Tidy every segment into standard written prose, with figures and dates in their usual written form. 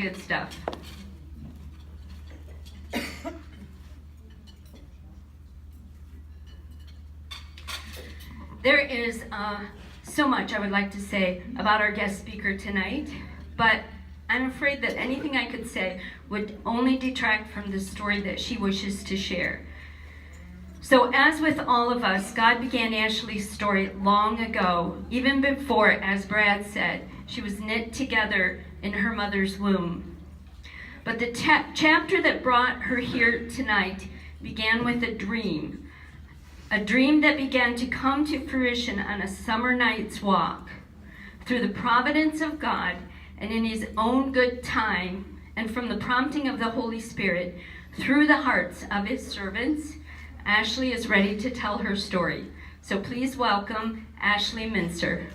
good stuff. There is so much I would like to say about our guest speaker tonight, but I'm afraid that anything I could say would only detract from the story that she wishes to share. So as with all of us, God began Ashley's story long ago, even before, as Brad said, she was knit together in her mother's womb. But the chapter that brought her here tonight began with a dream that began to come to fruition on a summer night's walk. Through the providence of God and in his own good time, and from the prompting of the Holy Spirit, through the hearts of his servants, Ashley is ready to tell her story. So please welcome Ashley Mincer.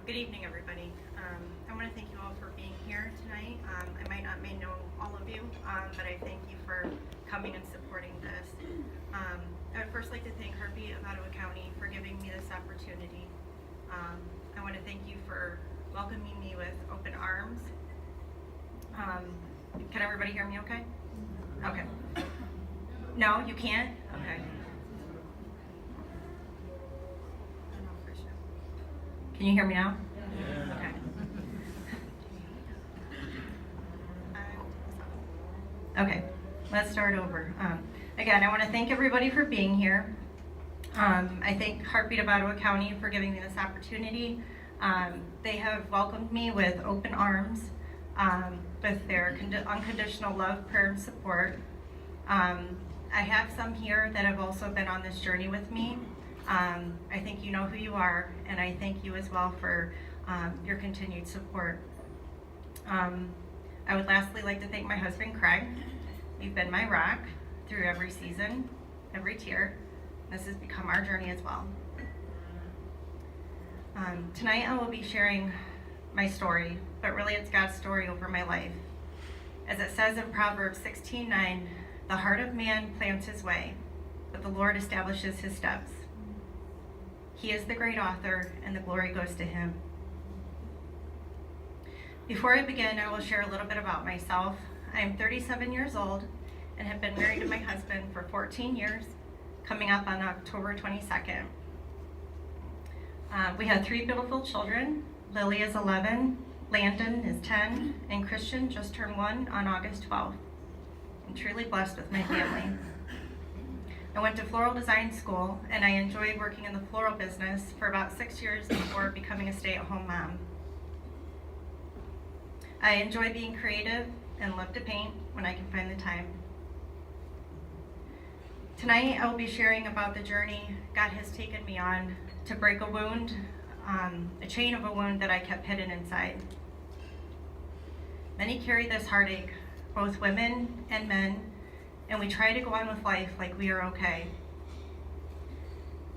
Good evening, everybody. I want to thank you all for being here tonight. I may know all of you, but I thank you for coming and supporting this. I would first like to thank Heartbeat of Ottawa County for giving me this opportunity. I want to thank you for welcoming me with open arms. Can everybody hear me okay? Okay. No, you can't? Okay. Can you hear me now? Yeah. Okay. Okay, let's start over. Again, I want to thank everybody for being here. I thank Heartbeat of Ottawa County for giving me this opportunity. They have welcomed me with open arms, with their unconditional love, prayer, and support. I have some here that have also been on this journey with me. I think you know who you are, and I thank you as well for your continued support. I would lastly like to thank my husband, Craig. You've been my rock through every season, every tear. This has become our journey as well. Tonight I will be sharing my story, but really it's God's story over my life. As it says in Proverbs 16:9, the heart of man plans his way, but the Lord establishes his steps. He is the great author, and the glory goes to him. Before I begin, I will share a little bit about myself. I am 37 years old and have been married to my husband for 14 years, coming up on October 22nd. We have 3 beautiful children. Lily is 11, Landon is 10, and Christian just turned 1 on August 12th. I'm truly blessed with my family. I went to floral design school, and I enjoyed working in the floral business for about 6 years before becoming a stay-at-home mom. I enjoy being creative and love to paint when I can find the time. Tonight, I will be sharing about the journey God has taken me on to break a wound, a chain of a wound that I kept hidden inside. Many carry this heartache, both women and men, and we try to go on with life like we are okay.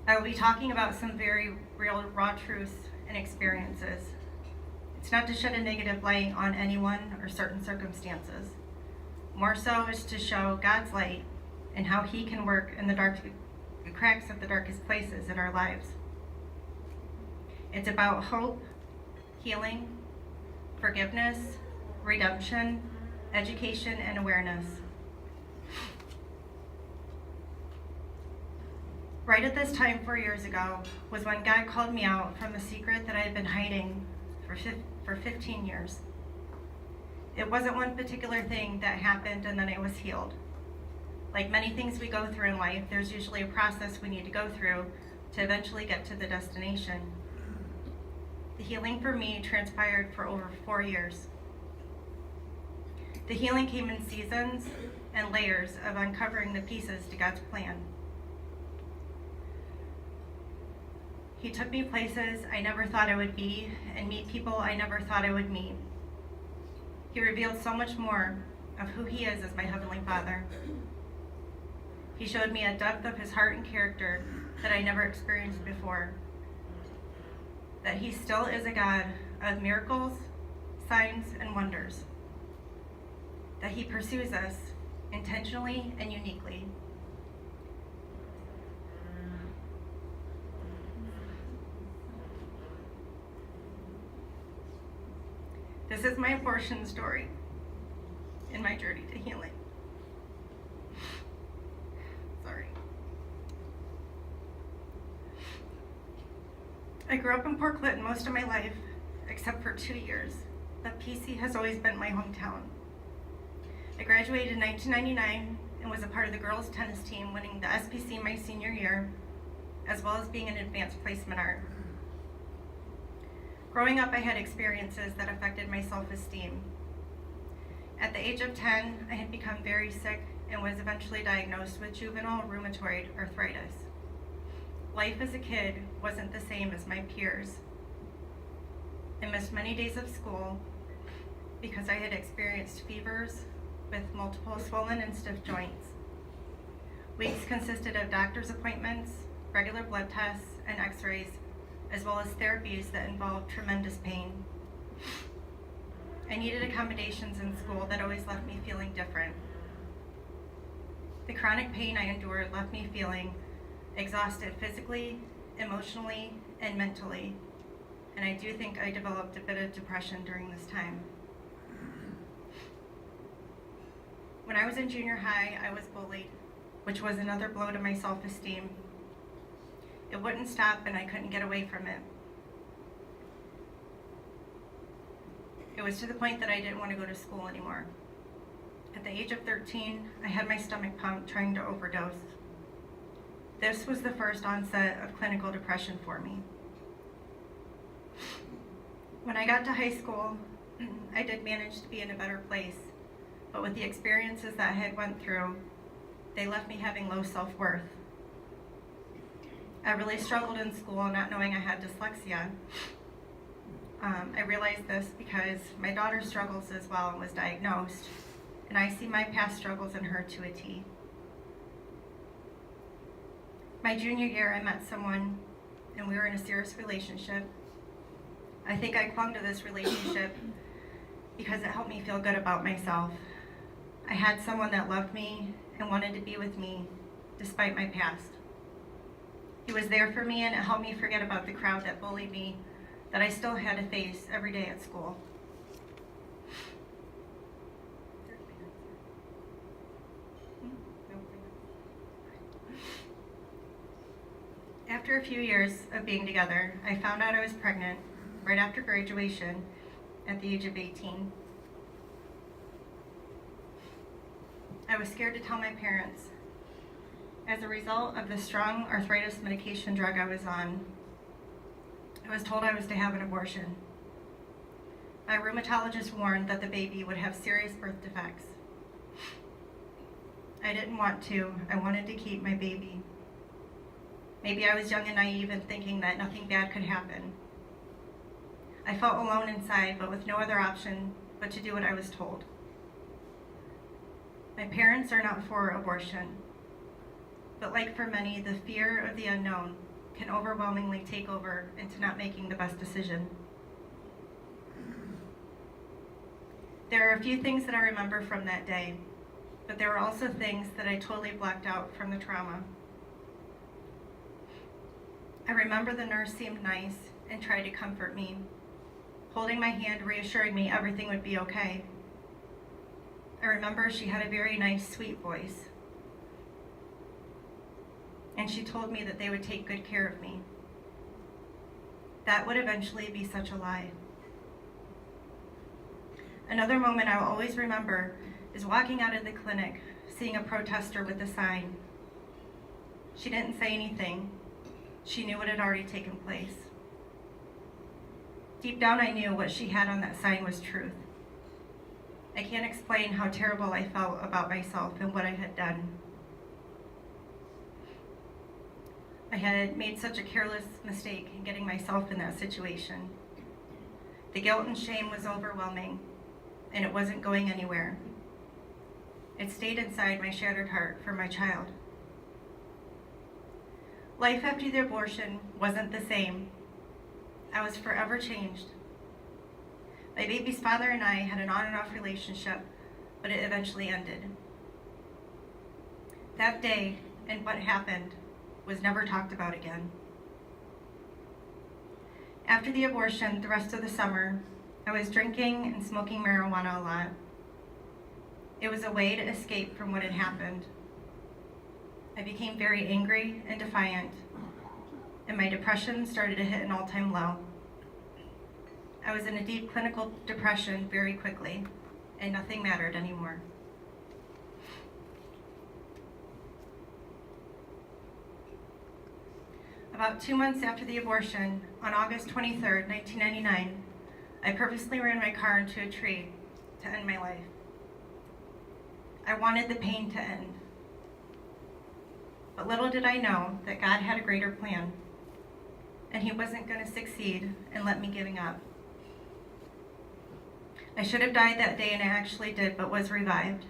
I will be talking about some very real, raw truths and experiences. It's not to shed a negative light on anyone or certain circumstances. More so is to show God's light and how he can work in the cracks of the darkest places in our lives. It's about hope, healing, forgiveness, redemption, education, and awareness. Right at this time 4 years ago was when God called me out from the secret that I had been hiding for 15 years. It wasn't one particular thing that happened and then it was healed. Like many things we go through in life, there's usually a process we need to go through to eventually get to the destination. The healing for me transpired for over 4 years. The healing came in seasons and layers of uncovering the pieces to God's plan. He took me places I never thought I would be and meet people I never thought I would meet. He revealed so much more of who he is as my Heavenly Father. He showed me a depth of his heart and character that I never experienced before. That he still is a God of miracles, signs, and wonders. That he pursues us intentionally and uniquely. This is my abortion story and my journey to healing. Sorry. I grew up in Port Clinton most of my life, except for 2 years, but PC has always been my hometown. I graduated in 1999 and was a part of the girls' tennis team, winning the SPC my senior year, as well as being an advanced placement art. Growing up, I had experiences that affected my self-esteem. At the age of 10, I had become very sick and was eventually diagnosed with juvenile rheumatoid arthritis. Life as a kid wasn't the same as my peers. I missed many days of school because I had experienced fevers with multiple swollen and stiff joints. Weeks consisted of doctor's appointments, regular blood tests, and x-rays, as well as therapies that involved tremendous pain. I needed accommodations in school that always left me feeling different. The chronic pain I endured left me feeling exhausted physically, emotionally, and mentally, and I do think I developed a bit of depression during this time. When I was in junior high, I was bullied, which was another blow to my self-esteem. It wouldn't stop and I couldn't get away from it. It was to the point that I didn't want to go to school anymore. At the age of 13, I had my stomach pumped trying to overdose. This was the first onset of clinical depression for me. When I got to high school, I did manage to be in a better place, but with the experiences that I had went through, they left me having low self-worth. I really struggled in school not knowing I had dyslexia. I realized this because my daughter struggles as well and was diagnosed, and I see my past struggles in her to a T. My junior year, I met someone and we were in a serious relationship. I think I clung to this relationship because it helped me feel good about myself. I had someone that loved me and wanted to be with me despite my past. He was there for me and it helped me forget about the crowd that bullied me, that I still had to face every day at school. After a few years of being together, I found out I was pregnant right after graduation at the age of 18. I was scared to tell my parents. As a result of the strong arthritis medication drug I was on, I was told I was to have an abortion. My rheumatologist warned that the baby would have serious birth defects. I didn't want to. I wanted to keep my baby. Maybe I was young and naive and thinking that nothing bad could happen. I felt alone inside, but with no other option but to do what I was told. My parents are not for abortion, but like for many, the fear of the unknown can overwhelmingly take over into not making the best decision. There are a few things that I remember from that day, but there were also things that I totally blocked out from the trauma. I remember the nurse seemed nice and tried to comfort me, holding my hand, reassuring me everything would be okay. I remember she had a very nice, sweet voice, and she told me that they would take good care of me. That would eventually be such a lie. Another moment I will always remember is walking out of the clinic, seeing a protester with a sign. She didn't say anything. She knew what had already taken place. Deep down, I knew what she had on that sign was truth. I can't explain how terrible I felt about myself and what I had done. I had made such a careless mistake in getting myself in that situation. The guilt and shame was overwhelming, and it wasn't going anywhere. It stayed inside my shattered heart for my child. Life after the abortion wasn't the same. I was forever changed. My baby's father and I had an on and off relationship, but it eventually ended. That day and what happened was never talked about again. After the abortion, the rest of the summer, I was drinking and smoking marijuana a lot. It was a way to escape from what had happened. I became very angry and defiant, and my depression started to hit an all-time low. I was in a deep clinical depression very quickly, and nothing mattered anymore. About 2 months after the abortion, on August 23rd, 1999, I purposely ran my car into a tree to end my life. I wanted the pain to end. But little did I know that God had a greater plan, and He wasn't going to succeed in let me giving up. I should have died that day, and I actually did, but was revived.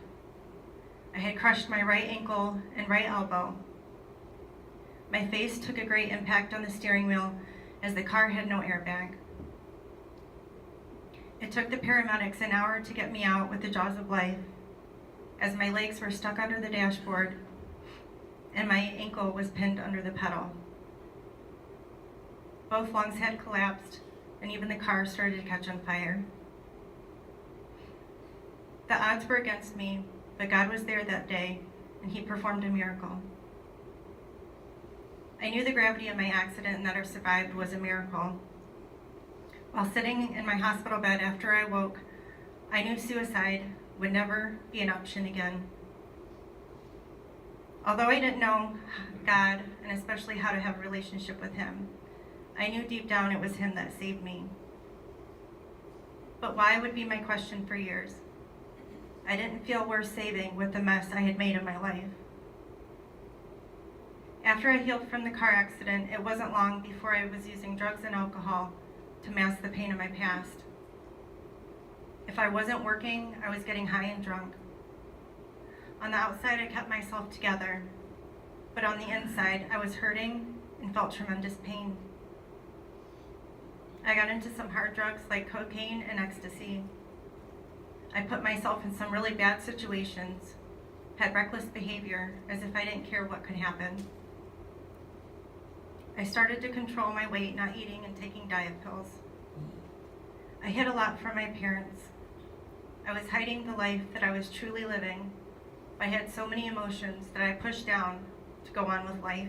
I had crushed my right ankle and right elbow. My face took a great impact on the steering wheel as the car had no airbag. It took the paramedics an hour to get me out with the jaws of life, as my legs were stuck under the dashboard and my ankle was pinned under the pedal. Both lungs had collapsed, and even the car started to catch on fire. The odds were against me, but God was there that day, and He performed a miracle. I knew the gravity of my accident and that I survived was a miracle. While sitting in my hospital bed after I woke, I knew suicide would never be an option again. Although I didn't know God, and especially how to have a relationship with Him, I knew deep down it was Him that saved me. But why would be my question for years. I didn't feel worth saving with the mess I had made of my life. After I healed from the car accident, it wasn't long before I was using drugs and alcohol to mask the pain of my past. If I wasn't working, I was getting high and drunk. On the outside, I kept myself together, but on the inside, I was hurting and felt tremendous pain. I got into some hard drugs like cocaine and ecstasy. I put myself in some really bad situations, had reckless behavior as if I didn't care what could happen. I started to control my weight, not eating and taking diet pills. I hid a lot from my parents. I was hiding the life that I was truly living. I had so many emotions that I pushed down to go on with life.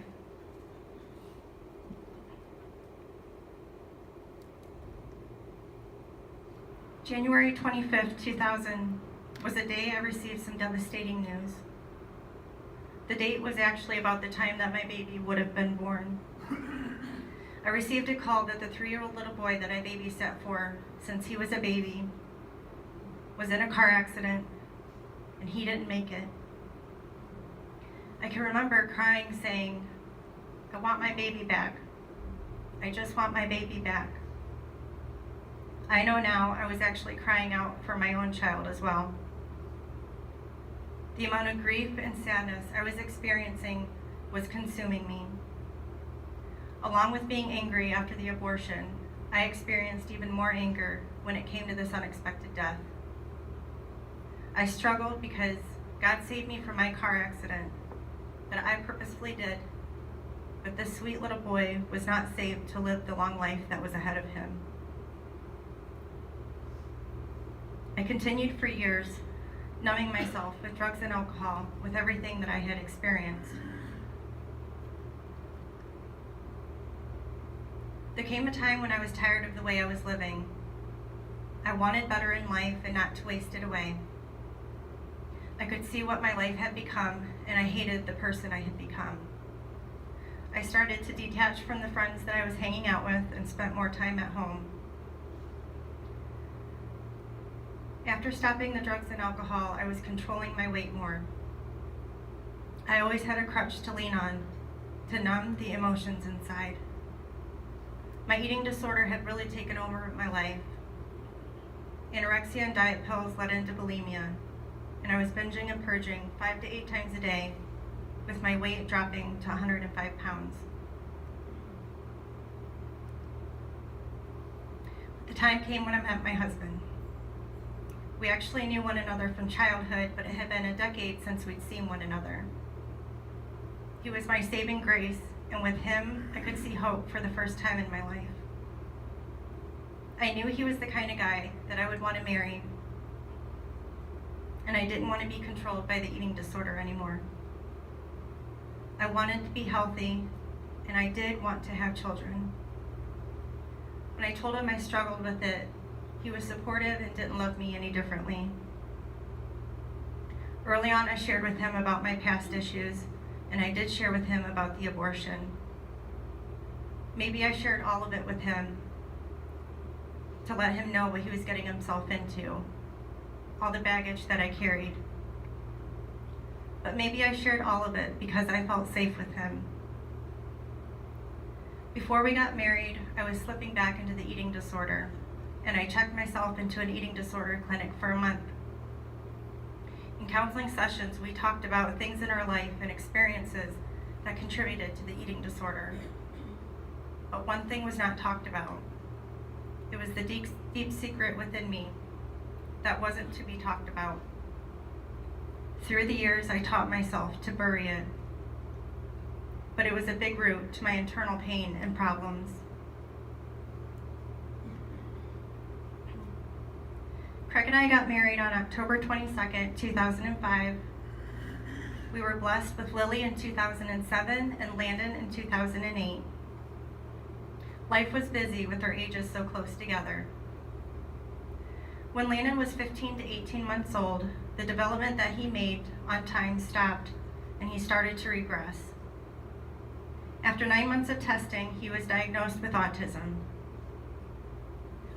January 25th, 2000 was the day I received some devastating news. The date was actually about the time that my baby would have been born. I received a call that the 3-year-old little boy that I babysat for since he was a baby was in a car accident and he didn't make it. I can remember crying, saying, "I want my baby back. I just want my baby back." I know now I was actually crying out for my own child as well. The amount of grief and sadness I was experiencing was consuming me. Along with being angry after the abortion, I experienced even more anger when it came to this unexpected death. I struggled because God saved me from my car accident that I purposefully did, but this sweet little boy was not saved to live the long life that was ahead of him. I continued for years, numbing myself with drugs and alcohol, with everything that I had experienced. There came a time when I was tired of the way I was living. I wanted better in life and not to waste it away. I could see what my life had become, and I hated the person I had become. I started to detach from the friends that I was hanging out with and spent more time at home. After stopping the drugs and alcohol, I was controlling my weight more. I always had a crutch to lean on to numb the emotions inside. My eating disorder had really taken over my life. Anorexia and diet pills led into bulimia, and I was binging and purging 5 to 8 times a day, with my weight dropping to 105 pounds. The time came when I met my husband. We actually knew one another from childhood, but it had been a decade since we'd seen one another. He was my saving grace, and with him, I could see hope for the first time in my life. I knew he was the kind of guy that I would want to marry, and I didn't want to be controlled by the eating disorder anymore. I wanted to be healthy, and I did want to have children. When I told him I struggled with it, he was supportive and didn't love me any differently. Early on, I shared with him about my past issues, and I did share with him about the abortion. Maybe I shared all of it with him to let him know what he was getting himself into, all the baggage that I carried. But maybe I shared all of it because I felt safe with him. Before we got married, I was slipping back into the eating disorder, and I checked myself into an eating disorder clinic for a month. In counseling sessions, we talked about things in our life and experiences that contributed to the eating disorder. But one thing was not talked about. It was the deep secret within me that wasn't to be talked about. Through the years, I taught myself to bury it. But it was a big root to my internal pain and problems. Craig and I got married on October 22nd, 2005. We were blessed with Lily in 2007 and Landon in 2008. Life was busy with our ages so close together. When Landon was 15 to 18 months old, the development that he made on time stopped, and he started to regress. After 9 months of testing, he was diagnosed with autism.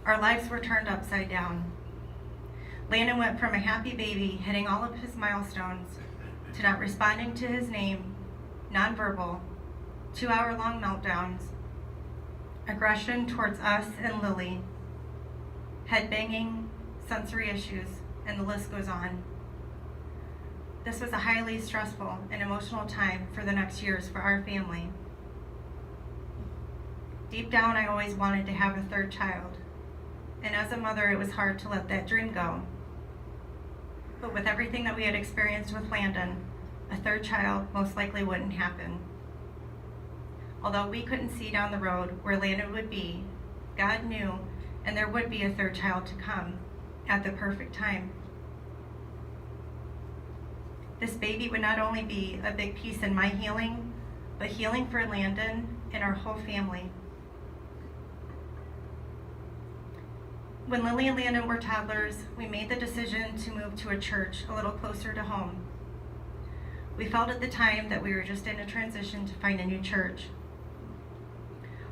Our lives were turned upside down. Landon went from a happy baby hitting all of his milestones to not responding to his name, nonverbal, 2-hour-long meltdowns, aggression towards us and Lily, head banging, sensory issues, and the list goes on. This was a highly stressful and emotional time for the next years for our family. Deep down, I always wanted to have a third child, and as a mother, it was hard to let that dream go. But with everything that we had experienced with Landon, a third child most likely wouldn't happen. Although we couldn't see down the road where Landon would be, God knew, and there would be a third child to come at the perfect time. This baby would not only be a big piece in my healing, but healing for Landon and our whole family. When Lily and Landon were toddlers, we made the decision to move to a church a little closer to home. We felt at the time that we were just in a transition to find a new church.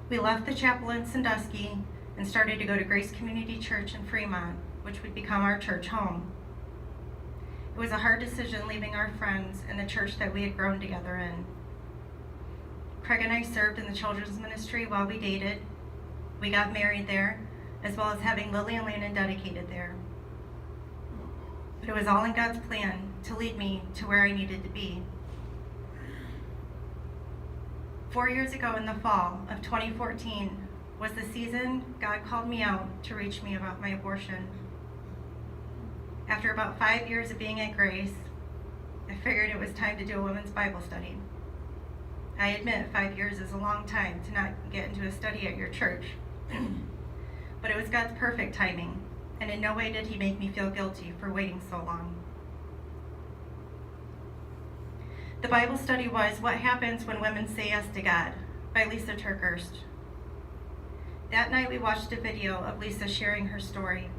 We left the chapel in Sandusky and started to go to Grace Community Church in Fremont, which would become our church home. It was a hard decision leaving our friends and the church that we had grown together in. Craig and I served in the children's ministry while we dated. We got married there, as well as having Lily and Landon dedicated there. But it was all in God's plan to lead me to where I needed to be. 4 years ago in the fall of 2014 was the season God called me out to reach me about my abortion. After about 5 years of being at Grace, I figured it was time to do a women's Bible study. I admit 5 years is a long time to not get into a study at your church. But it was God's perfect timing, and in no way did he make me feel guilty for waiting so long. The Bible study was What Happens When Women Say Yes to God by Lisa TerKeurst. That night we watched a video of Lisa sharing her story.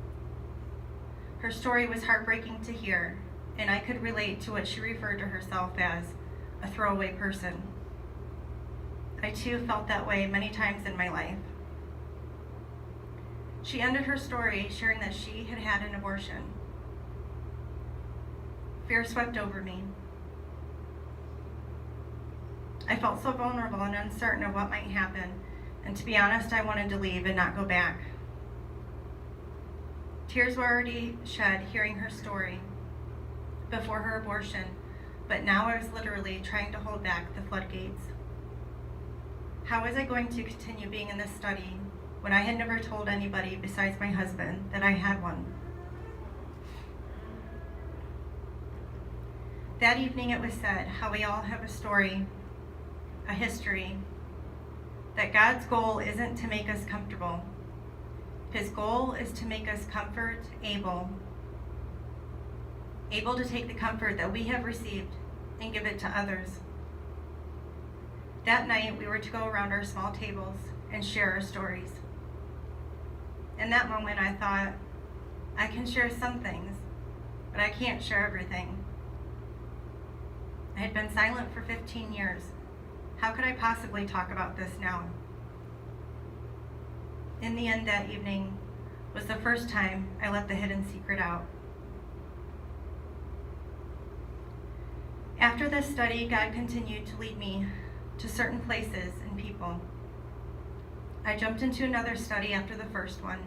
Her story was heartbreaking to hear, and I could relate to what she referred to herself as a throwaway person. I too felt that way many times in my life. She ended her story sharing that she had had an abortion. Fear swept over me. I felt so vulnerable and uncertain of what might happen, and to be honest, I wanted to leave and not go back. Tears were already shed hearing her story before her abortion, but now I was literally trying to hold back the floodgates. How was I going to continue being in this study when I had never told anybody besides my husband that I had one? That evening it was said how we all have a story, a history, that God's goal isn't to make us comfortable. His goal is to make us able to take the comfort that we have received and give it to others. That night, we were to go around our small tables and share our stories. In that moment, I thought, I can share some things, but I can't share everything. I had been silent for 15 years. How could I possibly talk about this now? In the end, that evening was the first time I let the hidden secret out. After this study, God continued to lead me to certain places and people. I jumped into another study after the first one.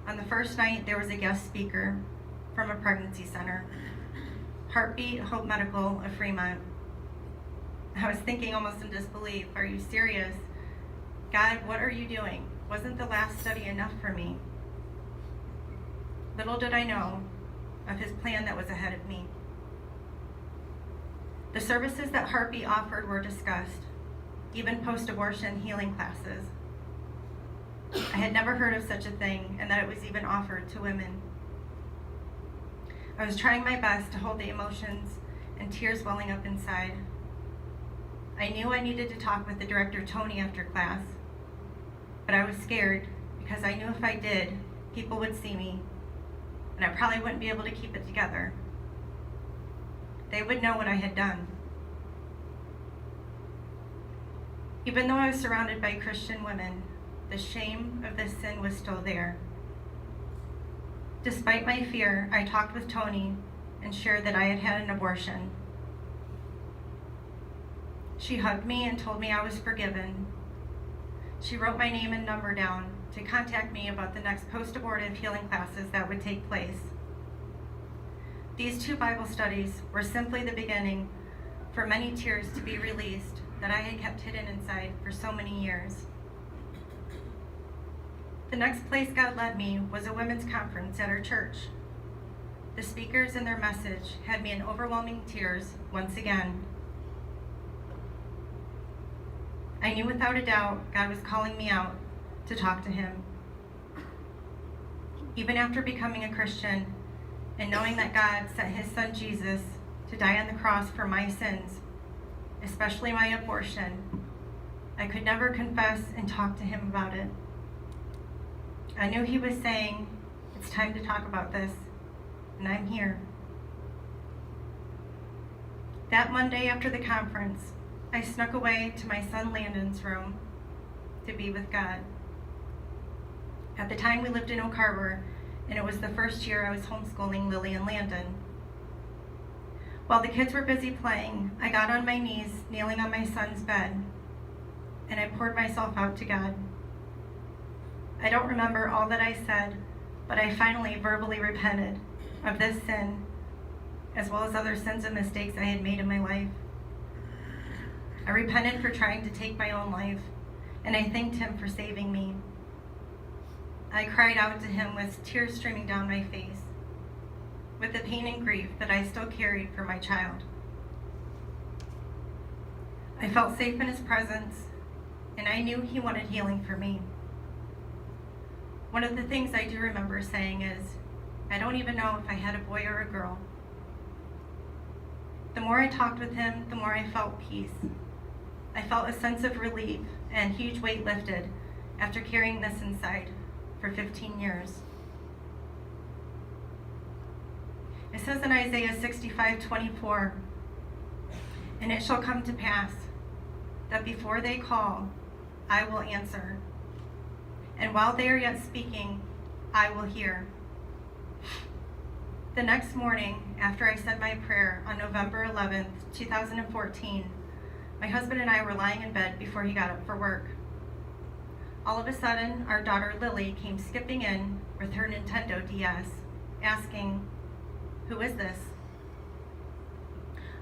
On the first night, there was a guest speaker from a pregnancy center, Heartbeat Hope Medical of Fremont. I was thinking almost in disbelief, are you serious? God, what are you doing? Wasn't the last study enough for me? Little did I know of his plan that was ahead of me. The services that Heartbeat offered were discussed, even post-abortion healing classes. I had never heard of such a thing and that it was even offered to women. I was trying my best to hold the emotions and tears welling up inside. I knew I needed to talk with the director, Tony, after class, but I was scared because I knew if I did, people would see me and I probably wouldn't be able to keep it together. They would know what I had done. Even though I was surrounded by Christian women, the shame of this sin was still there. Despite my fear, I talked with Tony and shared that I had had an abortion. She hugged me and told me I was forgiven. She wrote my name and number down to contact me about the next post-abortive healing classes that would take place. These 2 Bible studies were simply the beginning for many tears to be released that I had kept hidden inside for so many years. The next place God led me was a women's conference at our church. The speakers and their message had me in overwhelming tears once again. I knew without a doubt God was calling me out to talk to him. Even after becoming a Christian and knowing that God sent his son Jesus to die on the cross for my sins, especially my abortion, I could never confess and talk to him about it. I knew he was saying, it's time to talk about this, and I'm here. That Monday after the conference, I snuck away to my son Landon's room to be with God. At the time, we lived in Oak Harbor, and it was the first year I was homeschooling Lily and Landon. While the kids were busy playing, I got on my knees, kneeling on my son's bed, and I poured myself out to God. I don't remember all that I said, but I finally verbally repented of this sin, as well as other sins and mistakes I had made in my life. I repented for trying to take my own life, and I thanked him for saving me. I cried out to him with tears streaming down my face, with the pain and grief that I still carried for my child. I felt safe in his presence, and I knew he wanted healing for me. One of the things I do remember saying is, I don't even know if I had a boy or a girl. The more I talked with him, the more I felt peace. I felt a sense of relief and huge weight lifted after carrying this inside for 15 years. It says in Isaiah 65:24, and it shall come to pass, that before they call, I will answer. And while they are yet speaking, I will hear. The next morning, after I said my prayer on November 11th, 2014, my husband and I were lying in bed before he got up for work. All of a sudden, our daughter Lily came skipping in with her Nintendo DS, asking, "Who is this?"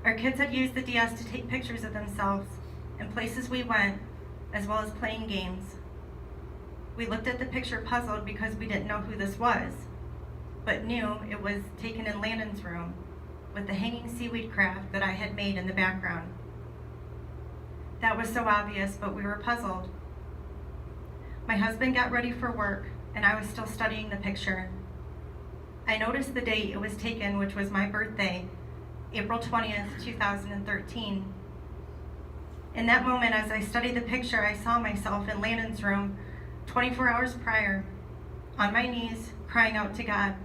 Our kids had used the DS to take pictures of themselves and places we went, as well as playing games. We looked at the picture puzzled because we didn't know who this was, but knew it was taken in Landon's room with the hanging seaweed craft that I had made in the background. That was so obvious, but we were puzzled. My husband got ready for work, and I was still studying the picture. I noticed the date it was taken, which was my birthday, April 20th, 2013. In that moment, as I studied the picture, I saw myself in Landon's room 24 hours prior, on my knees, crying out to God.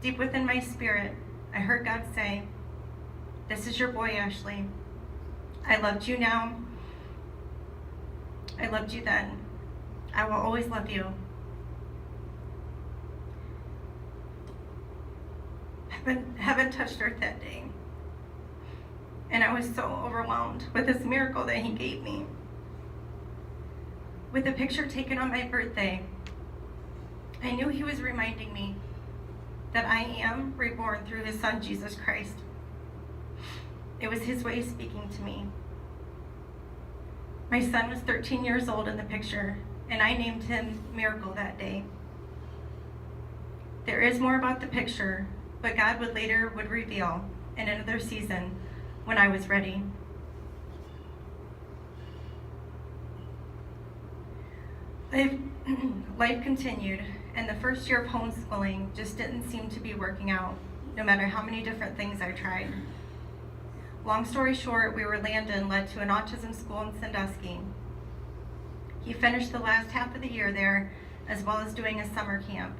Deep within my spirit, I heard God say, "This is your boy, Ashley. I loved you now. I loved you then. I will always love you." Heaven touched earth that day, and I was so overwhelmed with this miracle that he gave me. With the picture taken on my birthday, I knew he was reminding me that I am reborn through his son, Jesus Christ. It was his way speaking to me. My son was 13 years old in the picture, and I named him Miracle that day. There is more about the picture, but God would later reveal in another season when I was ready. Life continued, and the first year of homeschooling just didn't seem to be working out, no matter how many different things I tried. Long story short, Landon led to an autism school in Sandusky. He finished the last half of the year there, as well as doing a summer camp.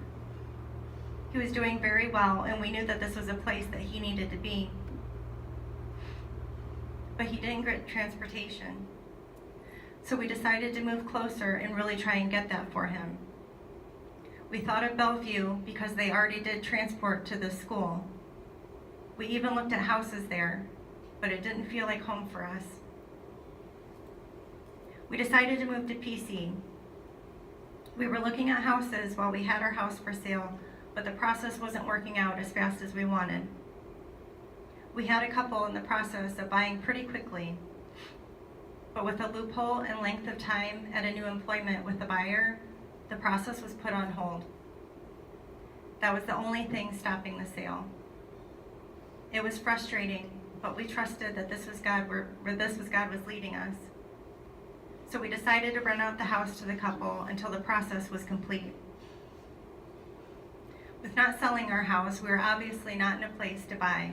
He was doing very well, and we knew that this was a place that he needed to be. But he didn't get transportation. So we decided to move closer and really try and get that for him. We thought of Bellevue because they already did transport to the school. We even looked at houses there, but it didn't feel like home for us. We decided to move to PC. We were looking at houses while we had our house for sale, but the process wasn't working out as fast as we wanted. We had a couple in the process of buying pretty quickly, but with a loophole and length of time at a new employment with the buyer, the process was put on hold. That was the only thing stopping the sale. It was frustrating, but we trusted that this was God, where God was leading us. So we decided to rent out the house to the couple until the process was complete. With not selling our house, we were obviously not in a place to buy.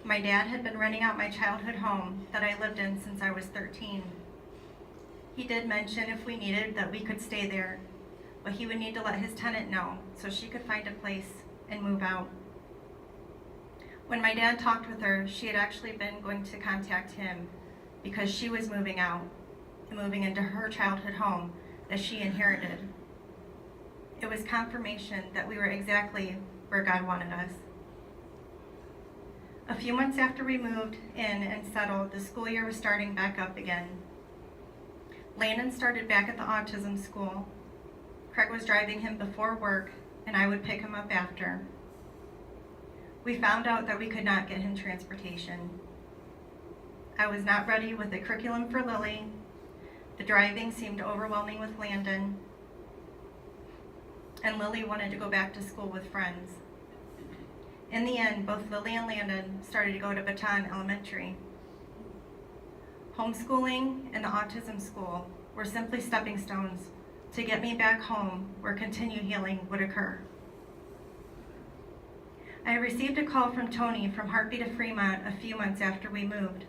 My dad had been renting out my childhood home that I lived in since I was 13. He did mention if we needed that we could stay there, but he would need to let his tenant know so she could find a place and move out. When my dad talked with her, she had actually been going to contact him because she was moving out and moving into her childhood home that she inherited. It was confirmation that we were exactly where God wanted us. A few months after we moved in and settled, the school year was starting back up again. Landon started back at the autism school. Craig was driving him before work, and I would pick him up after. We found out that we could not get him transportation. I was not ready with the curriculum for Lily. The driving seemed overwhelming with Landon, and Lily wanted to go back to school with friends. In the end, both Lily and Landon started to go to Baton Elementary. Homeschooling and the autism school were simply stepping stones to get me back home where continued healing would occur. I received a call from Tony from Heartbeat of Fremont a few months after we moved.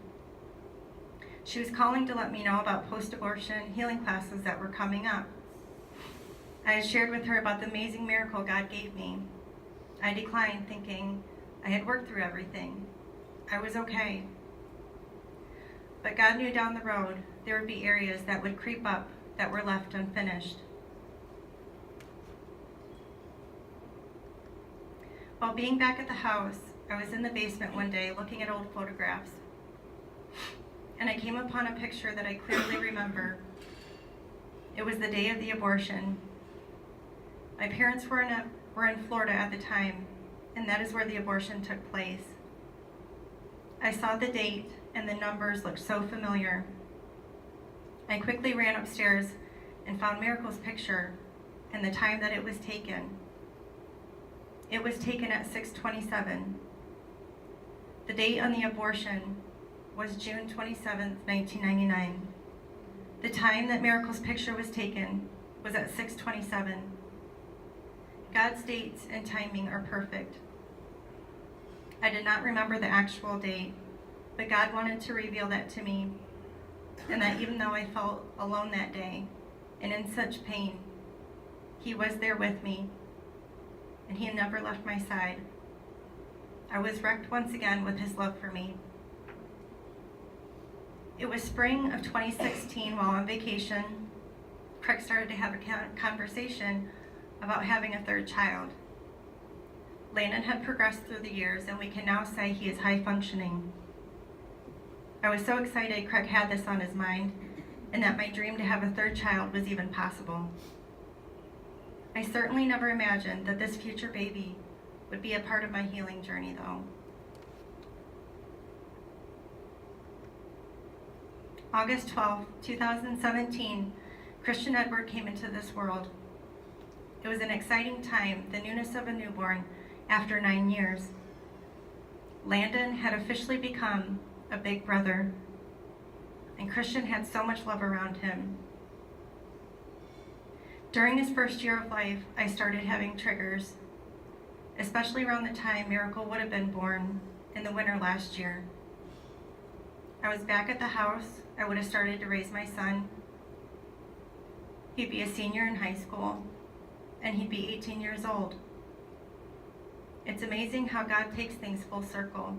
She was calling to let me know about post-abortion healing classes that were coming up. I had shared with her about the amazing miracle God gave me. I declined, thinking I had worked through everything. I was okay. But God knew down the road there would be areas that would creep up that were left unfinished. While being back at the house, I was in the basement one day looking at old photographs, and I came upon a picture that I clearly remember. It was the day of the abortion. My parents were in Florida at the time, and that is where the abortion took place. I saw the date, and the numbers looked so familiar. I quickly ran upstairs and found Miracle's picture and the time that it was taken. It was taken at 6:27. The date on the abortion was June 27th, 1999. The time that Miracle's picture was taken was at 6:27. God's dates and timing are perfect. I did not remember the actual date, but God wanted to reveal that to me, and that even though I felt alone that day and in such pain, He was there with me, and He never left my side. I was wrecked once again with His love for me. It was spring of 2016 while on vacation. Craig started to have a conversation about having a third child. Landon had progressed through the years, and we can now say he is high functioning. I was so excited Craig had this on his mind, and that my dream to have a third child was even possible. I certainly never imagined that this future baby would be a part of my healing journey, though. August 12, 2017, Christian Edward came into this world. It was an exciting time, the newness of a newborn after 9 years. Landon had officially become a big brother, and Christian had so much love around him. During his first year of life, I started having triggers, especially around the time Miracle would have been born in the winter last year. I was back at the house. I would have started to raise my son. He'd be a senior in high school, and he'd be 18 years old. It's amazing how God takes things full circle,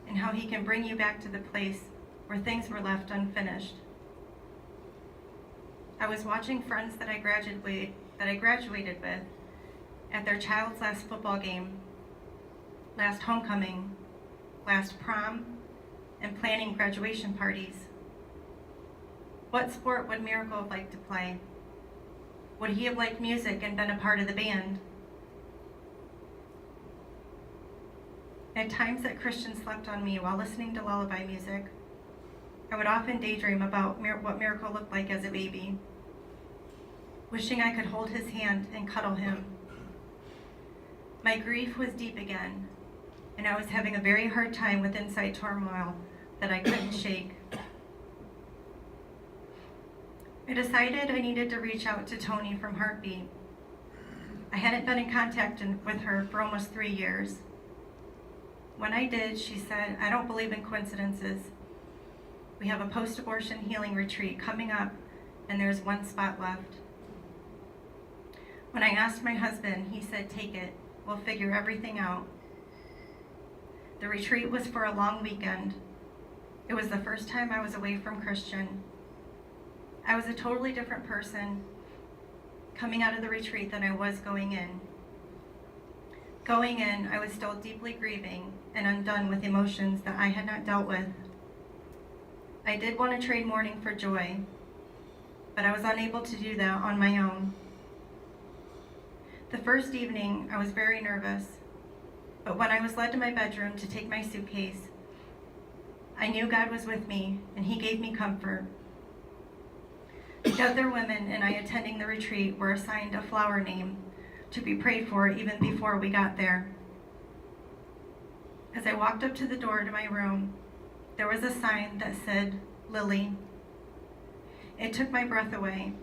and how He can bring you back to the place where things were left unfinished. I was watching friends that I graduated with at their child's last football game, last homecoming, last prom, and planning graduation parties. What sport would Miracle have liked to play? Would he have liked music and been a part of the band? At times that Christian slept on me while listening to lullaby music, I would often daydream about what Miracle looked like as a baby, wishing I could hold his hand and cuddle him. My grief was deep again, and I was having a very hard time with inside turmoil that I couldn't shake. I decided I needed to reach out to Tony from Heartbeat. I hadn't been in contact with her for almost 3 years. When I did, she said, "I don't believe in coincidences. We have a post-abortion healing retreat coming up, and there's one spot left." When I asked my husband, he said, "Take it. We'll figure everything out." The retreat was for a long weekend. It was the first time I was away from Christian. I was a totally different person coming out of the retreat than I was going in. Going in, I was still deeply grieving and undone with emotions that I had not dealt with. I did want to trade mourning for joy, but I was unable to do that on my own. The first evening, I was very nervous, but when I was led to my bedroom to take my suitcase, I knew God was with me, and He gave me comfort. The other women and I attending the retreat were assigned a flower name to be prayed for even before we got there. As I walked up to the door to my room, there was a sign that said, "Lily." It took my breath away.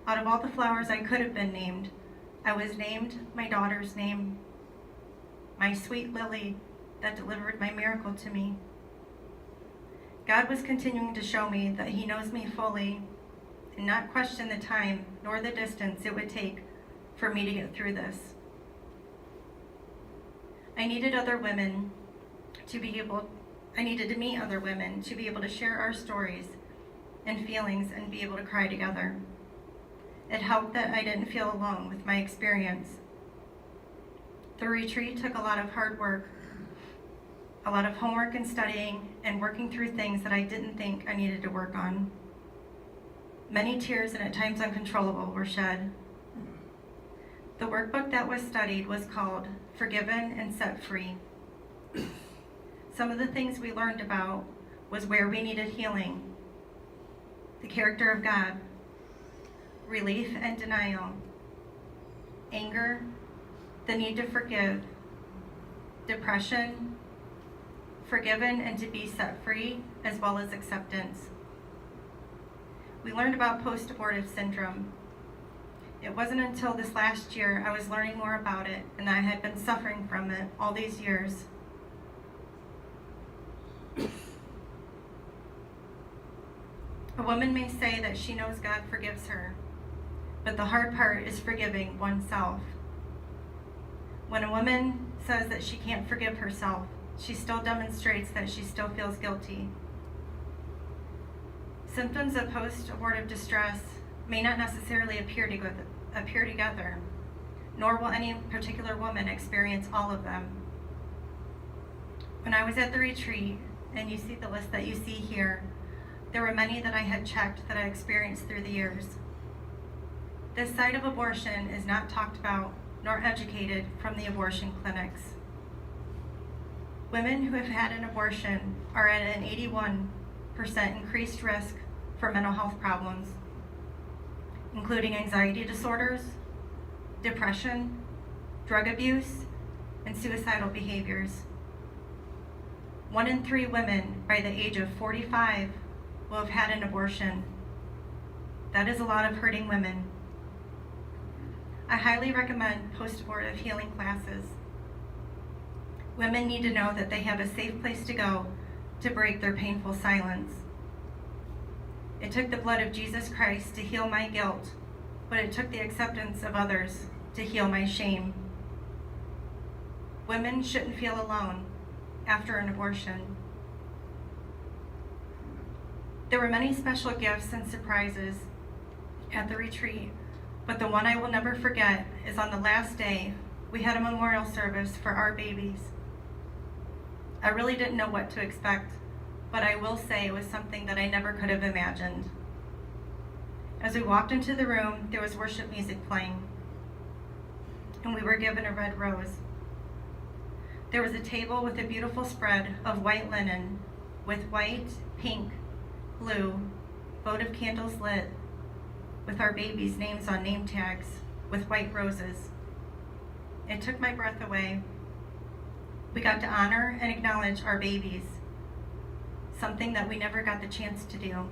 Out of all the flowers I could have been named, I was named my daughter's name, my sweet Lily that delivered my miracle to me. God was continuing to show me that He knows me fully and not question the time nor the distance it would take for me to get through this. I needed other women to be able I needed to meet other women to be able to share our stories and feelings and be able to cry together. It helped that I didn't feel alone with my experience. The retreat took a lot of hard work, a lot of homework and studying, and working through things that I didn't think I needed to work on. Many tears and at times uncontrollable were shed. The workbook that was studied was called Forgiven and Set Free. Some of the things we learned about was where we needed healing, the character of God, relief and denial, anger, the need to forgive, depression, forgiven and to be set free, as well as acceptance. We learned about post-abortive syndrome. It wasn't until this last year I was learning more about it, and I had been suffering from it all these years. A woman may say that she knows God forgives her, but the hard part is forgiving oneself. When a woman says that she can't forgive herself, she still demonstrates that she still feels guilty. Symptoms of post-abortive distress may not necessarily appear together, nor will any particular woman experience all of them. When I was at the retreat, and you see the list that you see here, there were many that I had checked that I experienced through the years. This side of abortion is not talked about nor educated from the abortion clinics. Women who have had an abortion are at an 81% increased risk for mental health problems, including anxiety disorders, depression, drug abuse, and suicidal behaviors. 1 in 3 women by the age of 45 will have had an abortion. That is a lot of hurting women. I highly recommend post-abortive healing classes. Women need to know that they have a safe place to go to break their painful silence. It took the blood of Jesus Christ to heal my guilt, but it took the acceptance of others to heal my shame. Women shouldn't feel alone after an abortion. There were many special gifts and surprises at the retreat, but the one I will never forget is on the last day, we had a memorial service for our babies. I really didn't know what to expect, but I will say it was something that I never could have imagined. As we walked into the room, there was worship music playing, and we were given a red rose. There was a table with a beautiful spread of white linen with white, pink, blue, votive candles lit, with our babies' names on name tags with white roses. It took my breath away. We got to honor and acknowledge our babies, something that we never got the chance to do.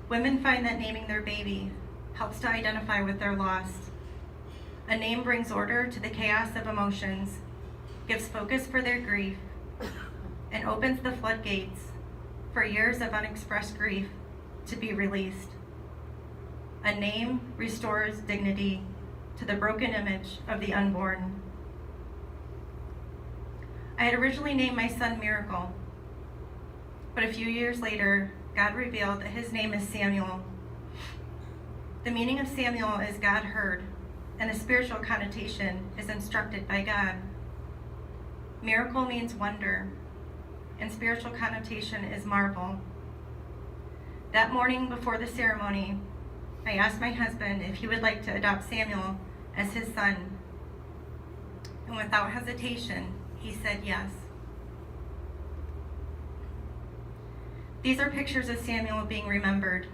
Women find that naming their baby helps to identify with their loss. A name brings order to the chaos of emotions, gives focus for their grief, and opens the floodgates for years of unexpressed grief to be released. A name restores dignity to the broken image of the unborn. I had originally named my son Miracle, but a few years later, God revealed that his name is Samuel. The meaning of Samuel is God heard, and the spiritual connotation is instructed by God. Miracle means wonder, and spiritual connotation is marvel. That morning before the ceremony, I asked my husband if he would like to adopt Samuel as his son, and without hesitation, he said yes. These are pictures of Samuel being remembered.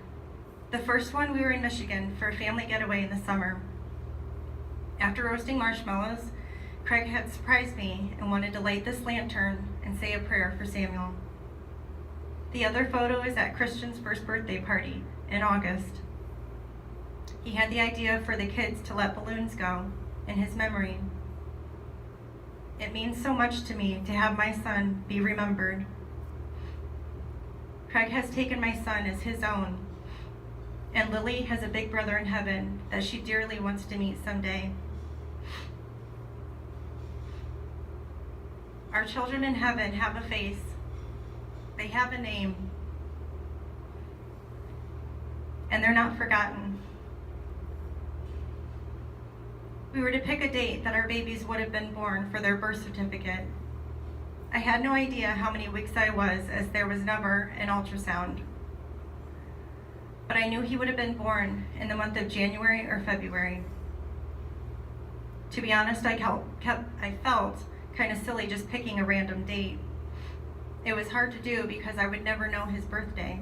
The first one, we were in Michigan for a family getaway in the summer. After roasting marshmallows, Craig had surprised me and wanted to light this lantern and say a prayer for Samuel. The other photo is at Christian's first birthday party in August. He had the idea for the kids to let balloons go in his memory. It means so much to me to have my son be remembered. Craig has taken my son as his own, and Lily has a big brother in heaven that she dearly wants to meet someday. Our children in heaven have a face. They have a name. And they're not forgotten. We were to pick a date that our babies would have been born for their birth certificate. I had no idea how many weeks I was, as there was never an ultrasound. But I knew he would have been born in the month of January or February. To be honest, I felt kind of silly just picking a random date. It was hard to do because I would never know his birthday.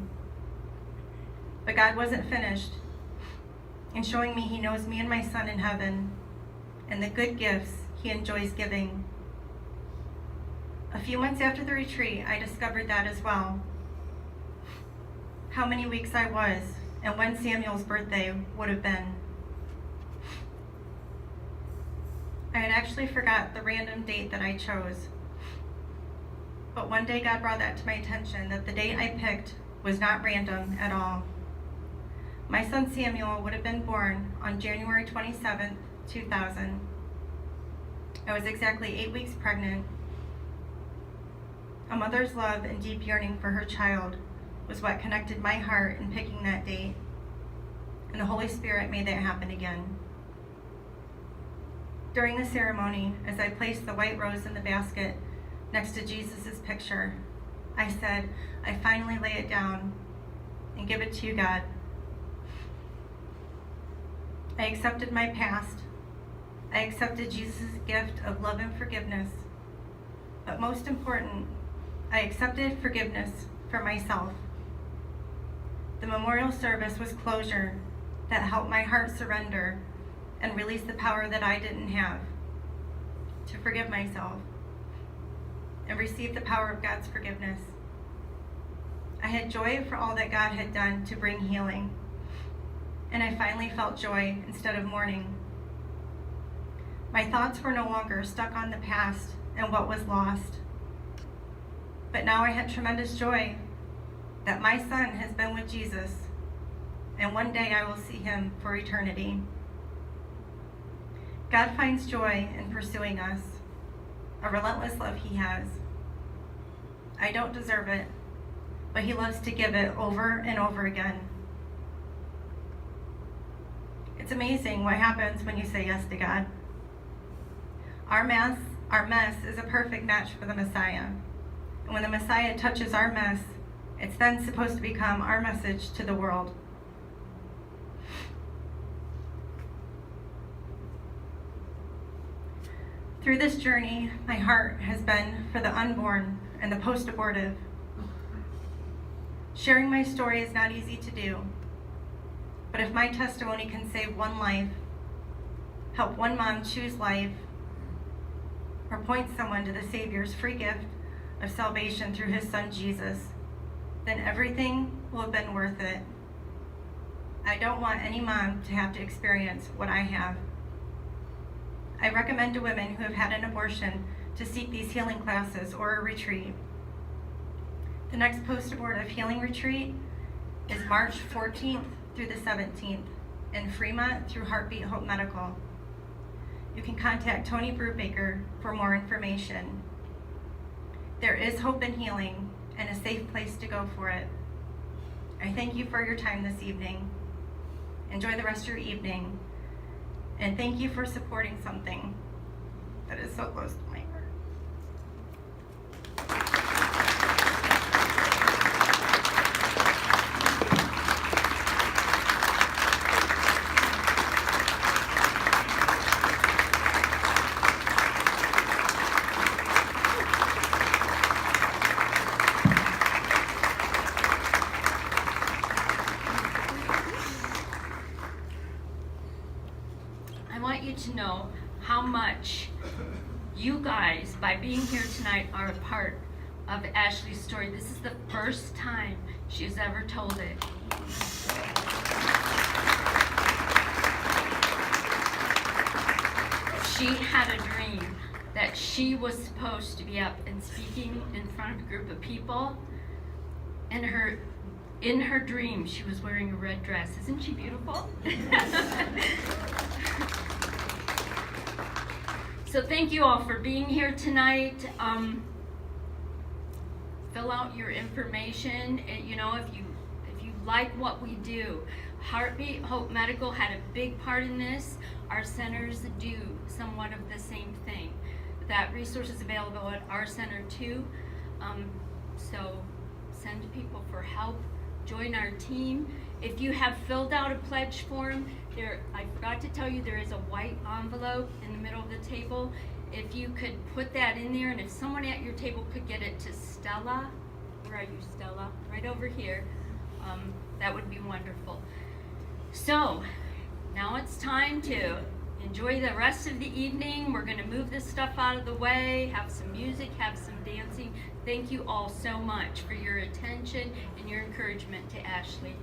But God wasn't finished in showing me he knows me and my son in heaven and the good gifts he enjoys giving. A few months after the retreat, I discovered that as well. How many weeks I was and when Samuel's birthday would have been. I had actually forgot the random date that I chose. But one day God brought that to my attention, that the date I picked was not random at all. My son Samuel would have been born on January 27th, 2000. I was exactly 8 weeks pregnant. A mother's love and deep yearning for her child was what connected my heart in picking that date, and the Holy Spirit made that happen again. During the ceremony, as I placed the white rose in the basket next to Jesus' picture, I said, I finally lay it down and give it to you, God. I accepted my past. I accepted Jesus' gift of love and forgiveness. But most important, I accepted forgiveness for myself. The memorial service was closure that helped my heart surrender and release the power that I didn't have to forgive myself and receive the power of God's forgiveness. I had joy for all that God had done to bring healing, and I finally felt joy instead of mourning. My thoughts were no longer stuck on the past and what was lost, but now I had tremendous joy that my son has been with Jesus, and one day I will see him for eternity. God finds joy in pursuing us, a relentless love he has. I don't deserve it, but he loves to give it over and over again. It's amazing what happens when you say yes to God. Our mess is a perfect match for the Messiah. And when the Messiah touches our mess, it's then supposed to become our message to the world. Through this journey, my heart has been for the unborn and the post-abortive. Sharing my story is not easy to do, but if my testimony can save one life, help one mom choose life, or point someone to the Savior's free gift of salvation through his son Jesus, then everything will have been worth it. I don't want any mom to have to experience what I have. I recommend to women who have had an abortion to seek these healing classes or a retreat. The next post-abortive healing retreat is March 14th through the 17th in Fremont through Heartbeat Hope Medical. You can contact Tony Brubaker for more information. There is hope and healing and a safe place to go for it. I thank you for your time this evening. Enjoy the rest of your evening. And thank you for supporting something that is so close to my heart. I want you to know how much you guys, by being here tonight, are a part of Ashley's story. This is the first time she's ever told it. She had a dream that she was supposed to be up and speaking in front of a group of people, and in her dream, she was wearing a red dress. Isn't she beautiful? So thank you all for being here tonight. Fill out your information. You know, if you like what we do, Heartbeat Hope Medical had a big part in this. Our centers do somewhat of the same thing. That resource is available at our center too. So send people for help. Join our team. If you have filled out a pledge form, I forgot to tell you, there is a white envelope in the middle of the table. If you could put that in there, and if someone at your table could get it to Stella, where are you, Stella? Right over here. That would be wonderful. So now it's time to enjoy the rest of the evening. We're going to move this stuff out of the way, have some music, have some dancing. Thank you all so much for your attention and your encouragement to Ashley.